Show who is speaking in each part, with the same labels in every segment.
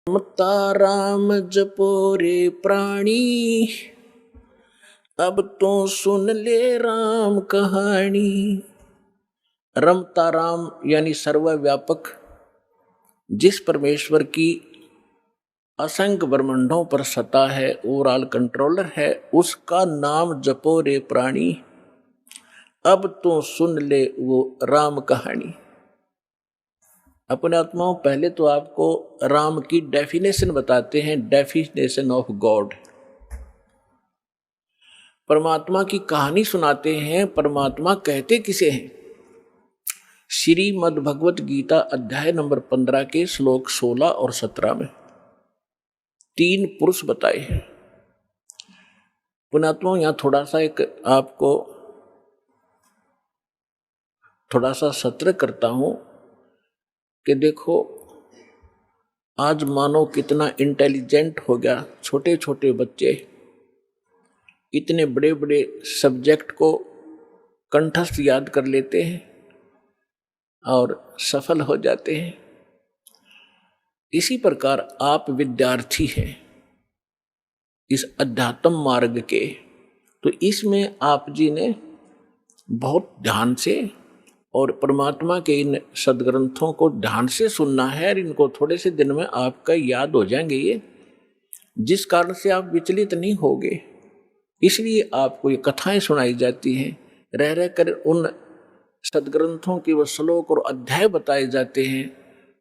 Speaker 1: रमता राम जपो रे प्राणी, अब तो सुन ले राम कहानी। रमता राम यानी सर्वव्यापक, जिस परमेश्वर की असंख्य ब्रह्मांडों पर सत्ता है, ओवरऑल कंट्रोलर है, उसका नाम जपो रे प्राणी, अब तो सुन ले वो राम कहानी। अपने आत्माओं, पहले तो आपको राम की डेफिनेशन बताते हैं, डेफिनेशन ऑफ गॉड। परमात्मा की कहानी सुनाते हैं। परमात्मा कहते किसे हैं? श्रीमद् भगवत गीता अध्याय नंबर 15 के श्लोक 16 और 17 में 3 पुरुष बताए हैं। पुण्यात्माओं, यहाँ थोड़ा सा आपको थोड़ा सा सत्र करता हूं कि देखो, आज मानो कितना इंटेलिजेंट हो गया। छोटे छोटे बच्चे इतने बड़े बड़े सब्जेक्ट को कंठस्थ याद कर लेते हैं और सफल हो जाते हैं। इसी प्रकार आप विद्यार्थी हैं इस अध्यात्म मार्ग के, तो इसमें आप जी ने बहुत ध्यान से और परमात्मा के इन सदग्रंथों को ध्यान से सुनना है, और इनको थोड़े से दिन में आपका याद हो जाएंगे ये, जिस कारण से आप विचलित नहीं होगे। इसलिए आपको ये कथाएं सुनाई जाती हैं, रह रह कर उन सदग्रंथों के वो श्लोक और अध्याय बताए जाते हैं,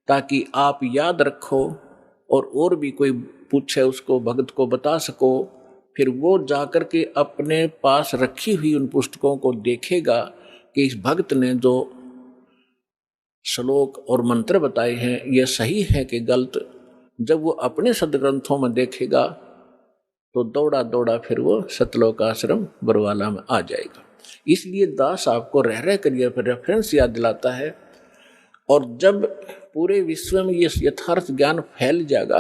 Speaker 1: ताकि आप याद रखो और भी कोई पूछे उसको, भक्त को बता सको। फिर वो जाकर के अपने पास रखी हुई उन पुस्तकों को देखेगा कि इस भक्त ने जो श्लोक और मंत्र बताए हैं ये सही है कि गलत। जब वो अपने सदग्रंथों में देखेगा तो दौड़ा दौड़ा फिर वो सतलोक आश्रम बरवाला में आ जाएगा। इसलिए दास आपको रह रह कर ये रेफरेंस याद दिलाता है, और जब पूरे विश्व में ये यथार्थ ज्ञान फैल जाएगा,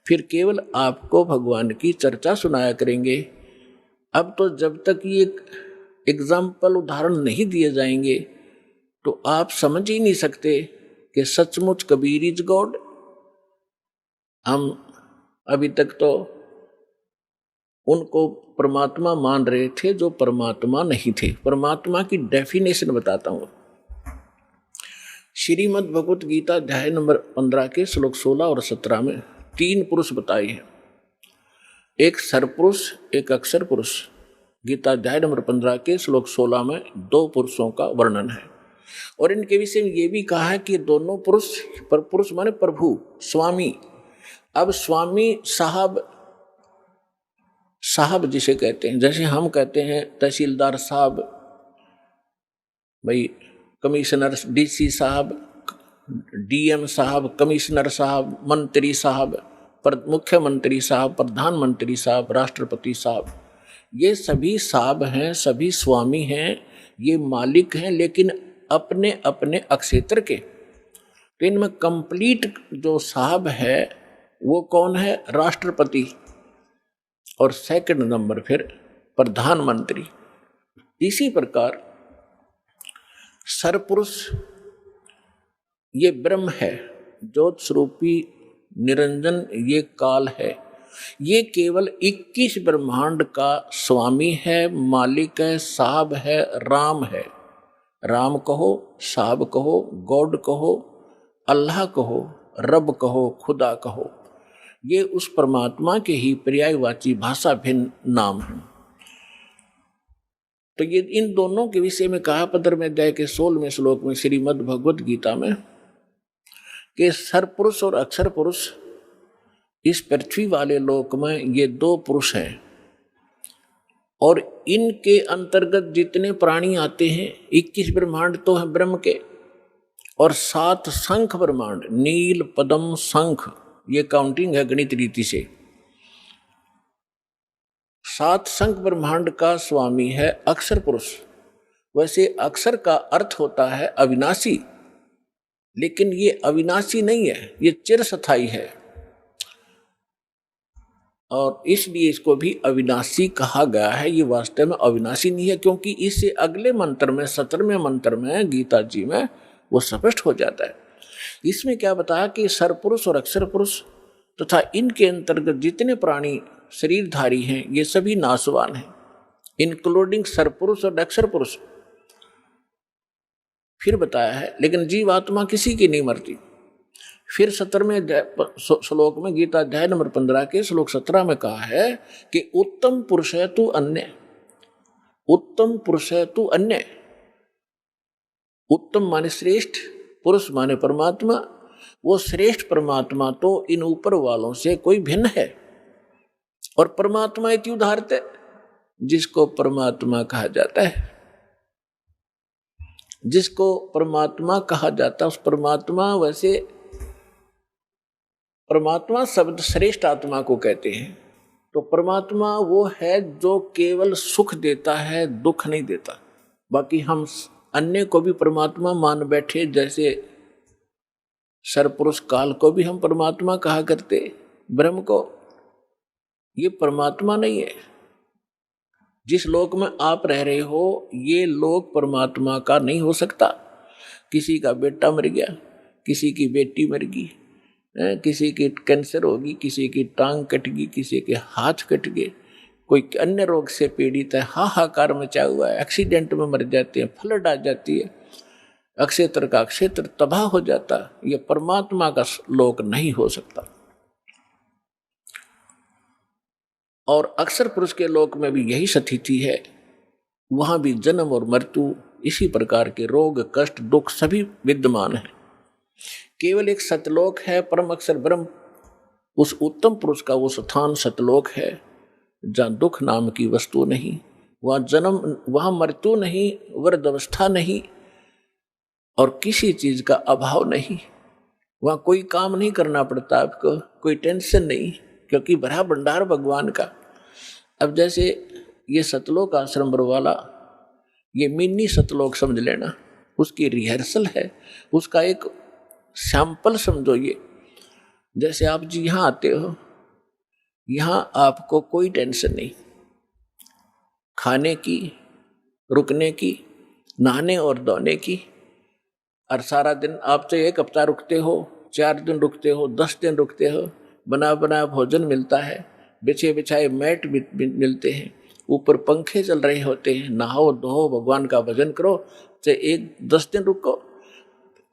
Speaker 1: फिर केवल आपको भगवान की चर्चा सुनाया करेंगे। अब तो जब तक ये एग्जाम्पल उदाहरण नहीं दिए जाएंगे तो आप समझ ही नहीं सकते कि सचमुच कबीर इज गॉड। हम अभी तक तो उनको परमात्मा मान रहे थे जो परमात्मा नहीं थे। परमात्मा की डेफिनेशन बताता हूं। श्रीमद् भगवत गीता अध्याय नंबर 15 के श्लोक 16 और 17 में 3 पुरुष बताए हैं, एक सरपुरुष, एक अक्षर पुरुष। गीता अध्याय नंबर 15 के श्लोक 16 में 2 पुरुषों का वर्णन है, और इनके विषय में ये भी कहा है कि दोनों पुरुष, पर पुरुष माने प्रभु, स्वामी। अब स्वामी साहब जिसे कहते हैं, जैसे हम कहते हैं तहसीलदार साहब, भाई कमिश्नर, डीसी साहब, डीएम साहब, कमिश्नर साहब, मंत्री साहब, मुख्यमंत्री साहब, प्रधानमंत्री साहब, राष्ट्रपति साहब, ये सभी साहब हैं, सभी स्वामी हैं, ये मालिक हैं, लेकिन अपने अपने अक्षेत्र के। तो इनमें कंप्लीट जो साहब है वो कौन है? राष्ट्रपति, और सेकंड नंबर फिर प्रधानमंत्री। इसी प्रकार सरपुरुष ये ब्रह्म है, ज्योत स्वरूपी निरंजन, ये काल है, ये केवल 21 ब्रह्मांड का स्वामी है, मालिक है, साहब है, राम है। राम कहो, साहब कहो, गॉड कहो, अल्लाह कहो, रब कहो, खुदा कहो, ये उस परमात्मा के ही पर्यायवाची भाषा भिन्न नाम है। तो ये इन दोनों के विषय में कहा 15वें अध्याय के 16वें श्लोक में श्रीमद् भगवत गीता में कि सरपुरुष और अक्षर पुरुष इस पृथ्वी वाले लोक में ये 2 पुरुष हैं, और इनके अंतर्गत जितने प्राणी आते हैं, 21 ब्रह्मांड तो हैं ब्रह्म के, और 7 शंख ब्रह्मांड, नील, पद्म, शंख, ये काउंटिंग है गणित रीति से। 7 शंख ब्रह्मांड का स्वामी है अक्षर पुरुष। वैसे अक्षर का अर्थ होता है अविनाशी, लेकिन ये अविनाशी नहीं है, ये चिरस्थायी है, और इसलिए इसको भी अविनाशी कहा गया है। ये वास्तव में अविनाशी नहीं है, क्योंकि इससे अगले मंत्र में, 17वें मंत्र में गीता जी में वो स्पष्ट हो जाता है। इसमें क्या बताया कि सरपुरुष और अक्षर पुरुष तथा इनके अंतर्गत जितने प्राणी शरीरधारी हैं ये सभी नाशवान हैं, इंक्लूडिंग सरपुरुष और अक्षर पुरुष। फिर बताया है लेकिन जीवात्मा किसी की नहीं मरती। फिर 17वें श्लोक में गीता अध्याय नंबर 15 के श्लोक 17 में कहा है कि उत्तम पुरुष है तू अन्य, उत्तम पुरुष है तू अन्य। उत्तम माने श्रेष्ठ, पुरुष माने परमात्मा। वो श्रेष्ठ परमात्मा तो इन ऊपर वालों से कोई भिन्न है। और परमात्मा इति उदाहरते, जिसको परमात्मा कहा जाता है, जिसको परमात्मा कहा जाता है उस परमात्मा, वैसे परमात्मा शब्द श्रेष्ठ आत्मा को कहते हैं। तो परमात्मा वो है जो केवल सुख देता है, दुख नहीं देता। बाकी हम अन्य को भी परमात्मा मान बैठे, जैसे सरपुरुष काल को भी हम परमात्मा कहा करते, ब्रह्म को। ये परमात्मा नहीं है। जिस लोक में आप रह रहे हो ये लोक परमात्मा का नहीं हो सकता। किसी का बेटा मर गया, किसी की बेटी मर गई, किसी की कैंसर होगी, किसी की टांग कट गई, किसी के हाथ कट गए, कोई अन्य रोग से पीड़ित है, हाहाकार मचा हुआ है, एक्सीडेंट में मर जाते हैं, फ्लड आ जाती है, अक्षेत्र का क्षेत्र तबाह हो जाता। ये परमात्मा का लोक नहीं हो सकता। और अक्षर पुरुष के लोक में भी यही स्थिति है। वहां भी जन्म और मृत्यु, इसी प्रकार के रोग कष्ट दुख सभी विद्यमान है। केवल एक सतलोक है, परम अक्षर ब्रह्म, उस उत्तम पुरुष का वो स्थान सतलोक है जहाँ दुख नाम की वस्तु नहीं, वहाँ जन्म, वहाँ मृत्यु नहीं, वृद्धावस्था नहीं और किसी चीज का अभाव नहीं। वहाँ कोई काम नहीं करना पड़ता आपको, कोई टेंशन नहीं, क्योंकि भरा भंडार भगवान का। अब जैसे ये सतलोक आश्रम वाला, ये मिनी सतलोक समझ लेना, उसकी रिहर्सल है, उसका एक सैंपल समझो। ये जैसे आप जी यहाँ आते हो, यहाँ आपको कोई टेंशन नहीं, खाने की, रुकने की, नहाने और धोने की। और सारा दिन आप चाहे 1 हफ्ता रुकते हो, 4 दिन रुकते हो, 10 दिन रुकते हो, बना बना भोजन मिलता है, बिछे बिछाए मैट मिलते हैं, ऊपर पंखे चल रहे होते हैं, नहाओ धो भगवान का भजन करो, चाहे 10 दिन रुको,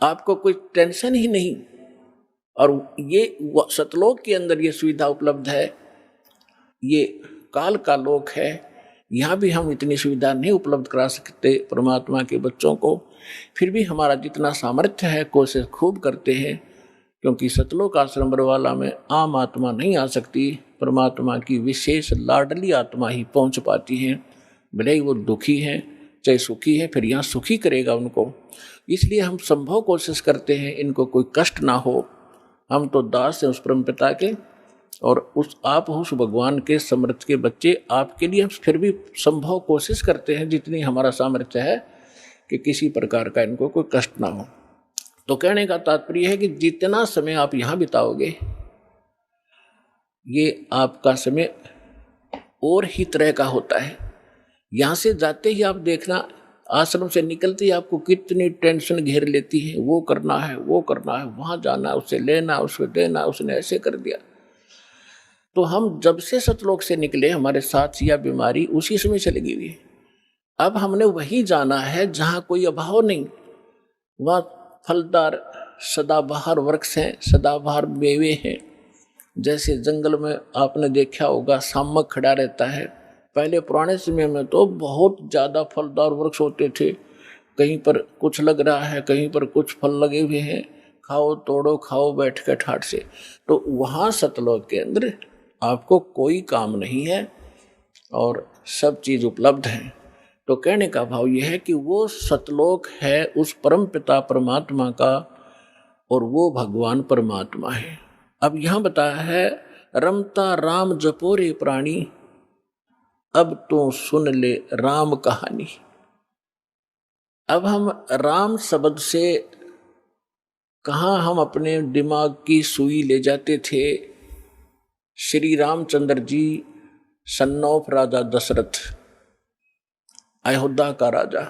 Speaker 1: आपको कोई टेंशन ही नहीं। और ये सतलोक के अंदर ये सुविधा उपलब्ध है। ये काल का लोक है, यहाँ भी हम इतनी सुविधा नहीं उपलब्ध करा सकते परमात्मा के बच्चों को। फिर भी हमारा जितना सामर्थ्य है कोशिश खूब करते हैं, क्योंकि सतलोक आश्रम वाला में आम आत्मा नहीं आ सकती, परमात्मा की विशेष लाडली आत्मा ही पहुँच पाती है। भले ही वो दुखी है चाहे सुखी है, फिर यहाँ सुखी करेगा उनको। इसलिए हम संभव कोशिश करते हैं इनको कोई कष्ट ना हो। हम तो दास हैं उस परम पिता के, और आप उस भगवान के समर्थ के बच्चे, आपके लिए हम फिर भी संभव कोशिश करते हैं जितनी हमारा सामर्थ्य है कि किसी प्रकार का इनको कोई कष्ट ना हो। तो कहने का तात्पर्य है कि जितना समय आप यहाँ बिताओगे, ये आपका समय और ही तरह का होता है। यहाँ से जाते ही आप देखना, आश्रम से निकलते ही आपको कितनी टेंशन घेर लेती है, वो करना है, वो करना है, वहाँ जाना, उसे लेना, उसे देना, उसने ऐसे कर दिया। तो हम जब से सतलोक से निकले, हमारे साथ या बीमारी उसी समय चली गई हुई है। अब हमने वही जाना है जहाँ कोई अभाव नहीं, वहाँ फलदार सदाबहार वृक्ष हैं, सदाबहार मेवे हैं। जैसे जंगल में आपने देखा होगा शामक खड़ा रहता है, पहले पुराने समय में तो बहुत ज़्यादा फलदार वृक्ष होते थे। कहीं पर कुछ लग रहा है, कहीं पर कुछ फल लगे हुए हैं, खाओ तोड़ो खाओ बैठ के ठाट से। तो वहाँ सतलोक के अंदर आपको कोई काम नहीं है और सब चीज़ उपलब्ध है। तो कहने का भाव यह है कि वो सतलोक है उस परम पिता परमात्मा का, और वो भगवान परमात्मा है। अब यहाँ बताया है, रमता राम जपोरे प्राणी, अब तो सुन ले राम कहानी। अब हम राम शब्द से कहाँ हम अपने दिमाग की सुई ले जाते थे। श्री रामचंद्र जी सन ऑफ राजा दशरथ, अयोध्या का राजा,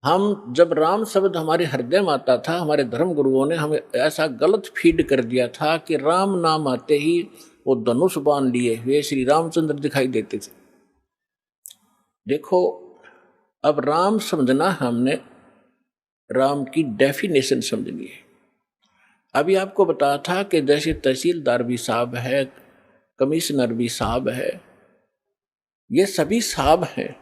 Speaker 1: हम जब राम शब्द हमारे हृदय में आता था, हमारे धर्म गुरुओं ने हमें ऐसा गलत फीड कर दिया था कि राम नाम आते ही वो धनुष बांध लिए वे श्री रामचंद्र दिखाई देते थे। देखो, अब राम समझना हमने राम की डेफिनेशन समझनी है। अभी आपको बताया था कि जैसे तहसीलदार भी साहब है, कमिश्नर भी साहब है, ये सभी साहब हैं,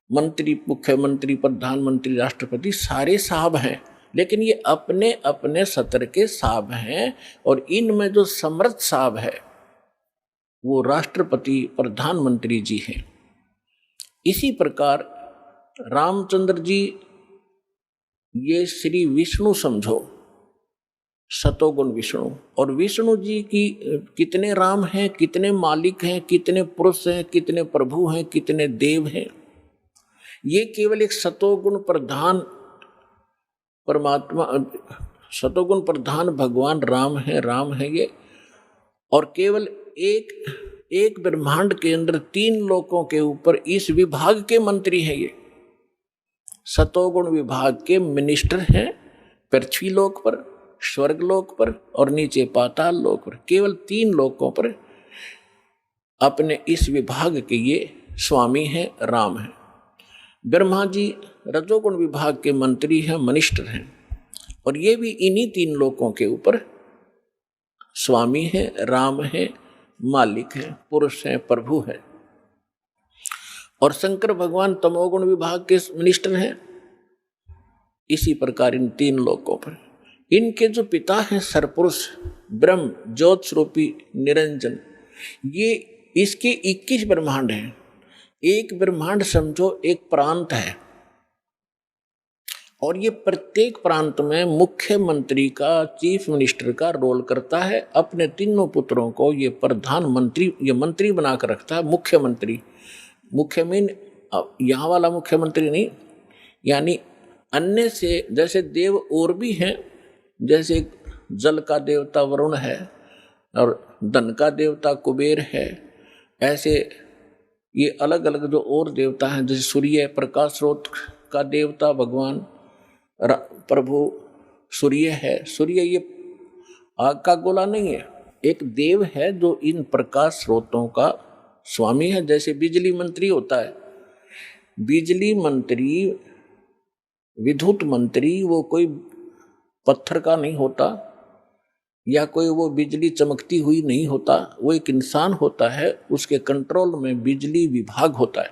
Speaker 1: मंत्री, मुख्यमंत्री, प्रधानमंत्री, राष्ट्रपति, सारे साहब हैं, लेकिन ये अपने अपने सत्र के साहब हैं। और इनमें जो समर्थ साहब है वो राष्ट्रपति, प्रधानमंत्री जी हैं। इसी प्रकार रामचंद्र जी ये श्री विष्णु समझो, सतोगुण विष्णु। और विष्णु जी की कितने राम हैं, कितने मालिक हैं, कितने पुरुष हैं, कितने प्रभु हैं, कितने देव हैं, ये केवल एक सतोगुण प्रधान परमात्मा, सतोगुण प्रधान भगवान राम है ये। और केवल एक ब्रह्मांड के अंदर 3 लोकों के ऊपर इस विभाग के मंत्री हैं। ये सतोगुण विभाग के मिनिस्टर हैं, पृथ्वी लोक पर, स्वर्ग लोक पर और नीचे पाताल लोक पर, केवल 3 लोकों पर अपने इस विभाग के ये स्वामी हैं, राम हैं। ब्रह्मा जी रजोगुण विभाग के मंत्री हैं, मिनिस्टर हैं, और ये भी इन्हीं 3 लोकों के ऊपर स्वामी हैं, राम हैं, मालिक हैं, पुरुष हैं, प्रभु हैं। और शंकर भगवान तमोगुण विभाग के मिनिस्टर हैं। इसी प्रकार इन 3 लोकों पर इनके जो पिता हैं सरपुरुष ब्रह्म ज्योत स्वरूपी निरंजन, ये इसके 21 ब्रह्मांड हैं। एक ब्रह्मांड समझो एक प्रांत है, और ये प्रत्येक प्रांत में मुख्यमंत्री का, चीफ मिनिस्टर का रोल करता है। अपने 3 पुत्रों को ये प्रधानमंत्री, ये मंत्री बनाकर रखता है, मुख्यमंत्री। मुख्य में यहाँ वाला मुख्यमंत्री नहीं, यानी अन्य से जैसे देव और भी हैं, जैसे जल का देवता वरुण है और धन का देवता कुबेर है, ऐसे ये अलग अलग जो और देवता हैं, जैसे सूर्य प्रकाश स्रोत का देवता भगवान प्रभु सूर्य है। सूर्य ये आग का गोला नहीं है, एक देव है जो इन प्रकाश स्रोतों का स्वामी है। जैसे बिजली मंत्री होता है, बिजली मंत्री, विद्युत मंत्री वो कोई पत्थर का नहीं होता, या कोई वो बिजली चमकती हुई नहीं होता, वो एक इंसान होता है, उसके कंट्रोल में बिजली विभाग होता है।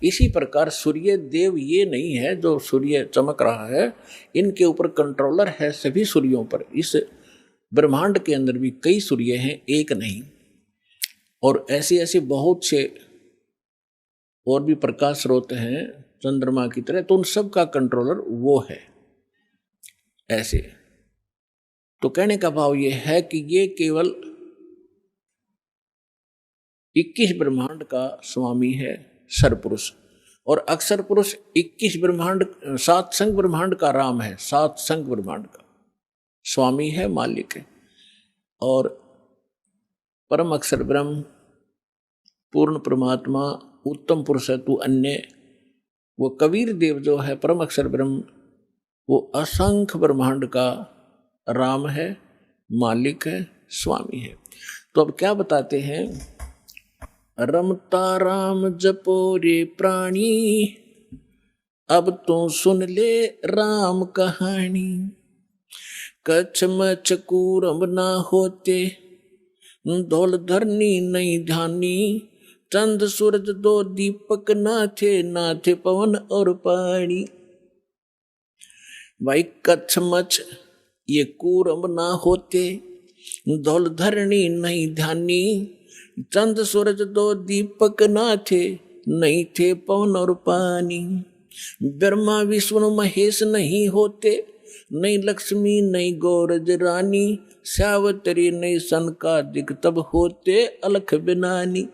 Speaker 1: इसी प्रकार सूर्य देव ये नहीं है जो सूर्य चमक रहा है, इनके ऊपर कंट्रोलर है सभी सूर्यों पर। इस ब्रह्मांड के अंदर भी कई सूर्य हैं, एक नहीं, और ऐसे ऐसे बहुत से और भी प्रकाश स्रोत हैं चंद्रमा की तरह, तो उन सब का कंट्रोलर वो है। ऐसे तो कहने का भाव ये है कि ये केवल 21 ब्रह्मांड का स्वामी है सरपुरुष, और अक्षर पुरुष 21 ब्रह्मांड, 7 संग ब्रह्मांड का राम है, 7 संग ब्रह्मांड का स्वामी है, मालिक है। और परम अक्षर ब्रह्म, पूर्ण परमात्मा, उत्तम पुरुष है तू अन्य, वो कबीर देव जो है परम अक्षर ब्रह्म, वो असंख्य ब्रह्मांड का राम है, मालिक है, स्वामी है। तो अब क्या बताते हैं, रमता राम जपो रे प्राणी, अब तो सुन ले राम कहानी। कच्छ मच्छ कूरम ना होते, धौल धरनी नहीं ध्यानी। चंद सूरज 2 दीपक ना थे पवन और पानी। भाई कच्छ मच्छ ये कूरम ना होते, धौल धरनी नहीं ध्यानी। चंद सूरज 2 दीपक ना नहीं थे पवन और पानी। ब्रह्मा विष्णु महेश नहीं होते, नहीं लक्ष्मी नहीं गौरज रानी। सावतरी नहीं सनकादिक तब होते अलख बिनानी।